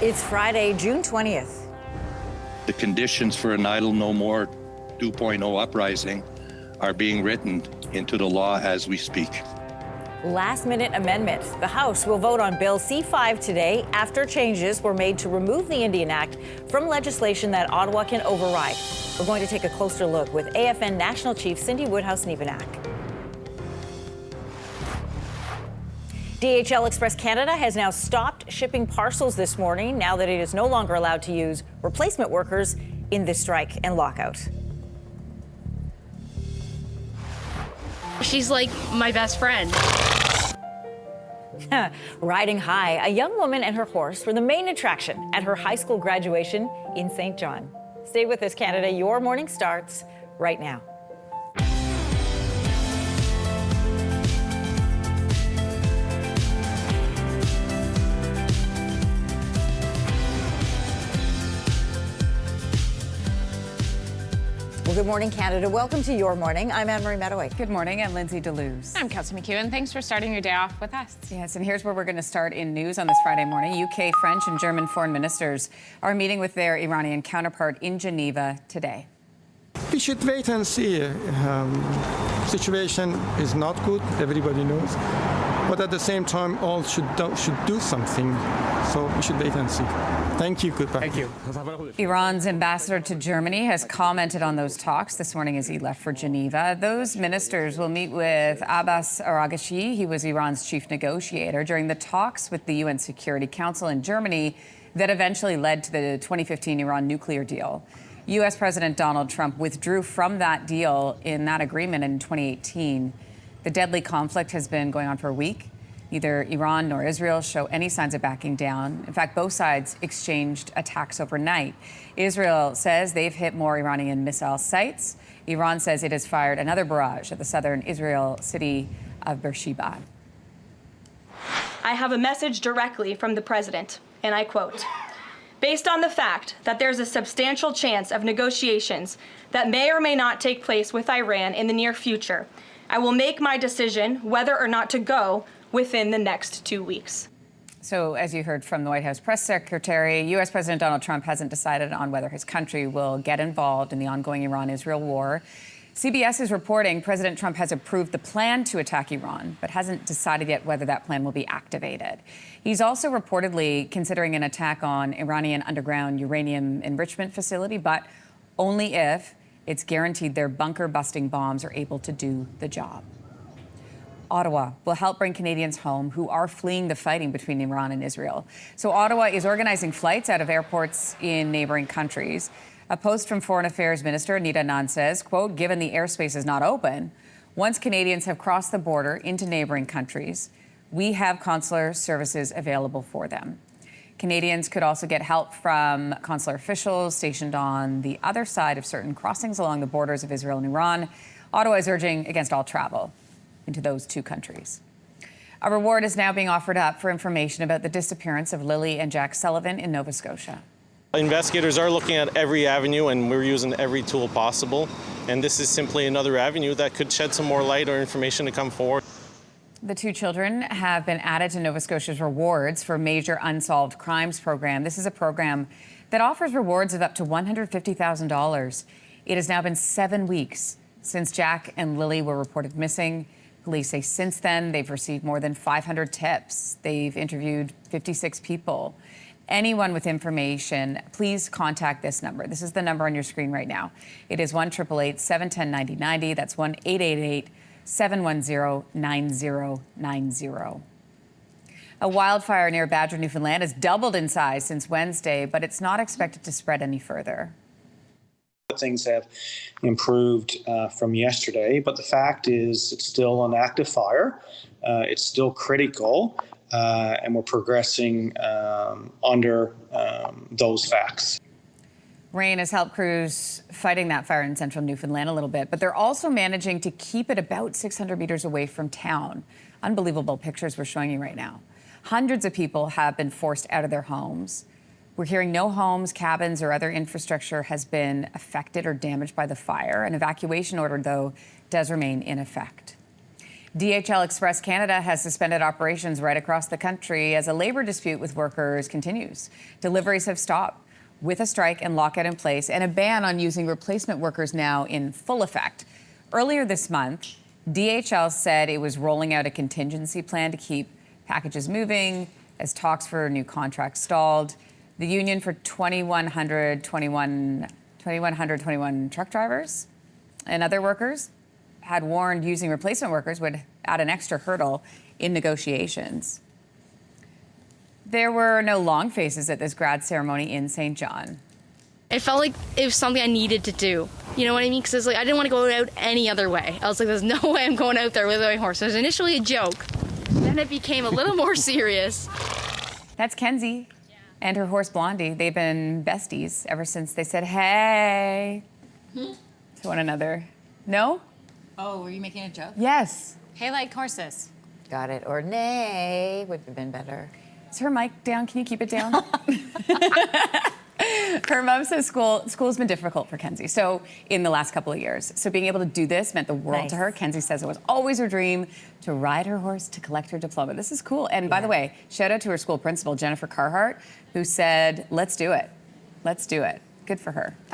It's Friday, June 20th. The conditions for an Idle No More 2.0 uprising are being written into the law as we speak. Last-minute amendment. The House will vote on Bill C-5 today after changes were made to remove the Indian Act from legislation that Ottawa can override. We're going to take a closer look with AFN National Chief Cindy Woodhouse-Nevenak. DHL Express Canada has now stopped shipping parcels this morning now that it is no longer allowed to use replacement workers in this strike and lockout. She's like my best friend. Riding high, a young woman and her horse were the main attraction at her high school graduation in St. John. Stay with us, Canada. Your morning starts right now. Well, good morning, Canada. Welcome to Your Morning. I'm Anne-Marie Mediwake. Good morning, I'm Lindsey Deluce. I'm Kelsey McEwen. Thanks for starting your day off with us. Yes, and here's where we're going to start in news on this Friday morning. UK, French, and German foreign ministers are meeting with their Iranian counterpart in Geneva today. We should wait and see. Situation is not good, everybody knows. But at the same time, all should do something. So we should wait and see. Thank you. Goodbye. Thank you. Iran's ambassador to Germany has commented on those talks this morning as he left for Geneva. Those ministers will meet with Abbas Araghchi. He was Iran's chief negotiator during the talks with the UN Security Council in Germany that eventually led to the 2015 Iran nuclear deal. U.S. President Donald Trump withdrew from that deal in that agreement in 2018. The deadly conflict has been going on for a week. Neither Iran nor Israel show any signs of backing down. In fact, both sides exchanged attacks overnight. Israel says they've hit more Iranian missile sites. Iran says it has fired another barrage at the southern Israel city of Beersheba. I have a message directly from the president, and I quote, "Based on the fact that there's a substantial chance of negotiations that may or may not take place with Iran in the near future, I will make my decision whether or not to go within the next 2 weeks." So, as you heard from the White House press secretary, U.S. President Donald Trump hasn't decided on whether his country will get involved in the ongoing Iran-Israel war. CBS is reporting President Trump has approved the plan to attack Iran, but hasn't decided yet whether that plan will be activated. He's also reportedly considering an attack on Iranian underground uranium enrichment facility, but only if it's guaranteed their bunker-busting bombs are able to do the job. Ottawa will help bring Canadians home who are fleeing the fighting between Iran and Israel. So Ottawa is organizing flights out of airports in neighboring countries. A post from Foreign Affairs Minister Anita Anand says, quote, "Given the airspace is not open, once Canadians have crossed the border into neighboring countries, we have consular services available for them." Canadians could also get help from consular officials stationed on the other side of certain crossings along the borders of Israel and Iran. Ottawa is urging against all travel into those two countries. A reward is now being offered up for information about the disappearance of Lily and Jack Sullivan in Nova Scotia. Investigators are looking at every avenue, and we're using every tool possible. And this is simply another avenue that could shed some more light or information to come forward. The two children have been added to Nova Scotia's Rewards for Major Unsolved Crimes program. This is a program that offers rewards of up to $150,000. It has now been 7 weeks since Jack and Lily were reported missing. Police say since then, they've received more than 500 tips. They've interviewed 56 people. Anyone with information, please contact this number. This is the number on your screen right now. It is 1-888-710-9090. That's 1-888-710-9090. A wildfire near Badger, Newfoundland has doubled in size since Wednesday, but it's not expected to spread any further. Things have improved from yesterday, but the fact is it's still an active fire. It's still critical, and we're progressing under those facts. Rain has helped crews fighting that fire in central Newfoundland a little bit, but they're also managing to keep it about 600 meters away from town. Unbelievable pictures we're showing you right now. Hundreds of people have been forced out of their homes. We're hearing no homes, cabins, or other infrastructure has been affected or damaged by the fire. An evacuation order, though, does remain in effect. DHL Express Canada has suspended operations right across the country as a labor dispute with workers continues. Deliveries have stopped with a strike and lockout in place and a ban on using replacement workers now in full effect. Earlier this month, DHL said it was rolling out a contingency plan to keep packages moving as talks for new contracts stalled. The union for 2,121 truck drivers and other workers had warned using replacement workers would add an extra hurdle in negotiations. There were no long faces at this grad ceremony in St. John. It felt like it was something I needed to do. You know what I mean? Because I didn't want to go out any other way. I was like, there's no way I'm going out there with my horse. It was initially a joke. Then it became a little more serious. That's Kenzie and her horse Blondie. They've been besties ever since they said hey to one another. No? Oh, were you making a joke? Yes. Hey, like horses. Got it. Or nay would have been better. Is her mic down? Can you keep it down? Her mom says school's been difficult for Kenzie, so in the last couple of years. So being able to do this meant the world to her. Kenzie says it was always her dream to ride her horse to collect her diploma. This is cool. And by the way, shout out to her school principal, Jennifer Carhart, who said, let's do it. Let's do it. Good for her.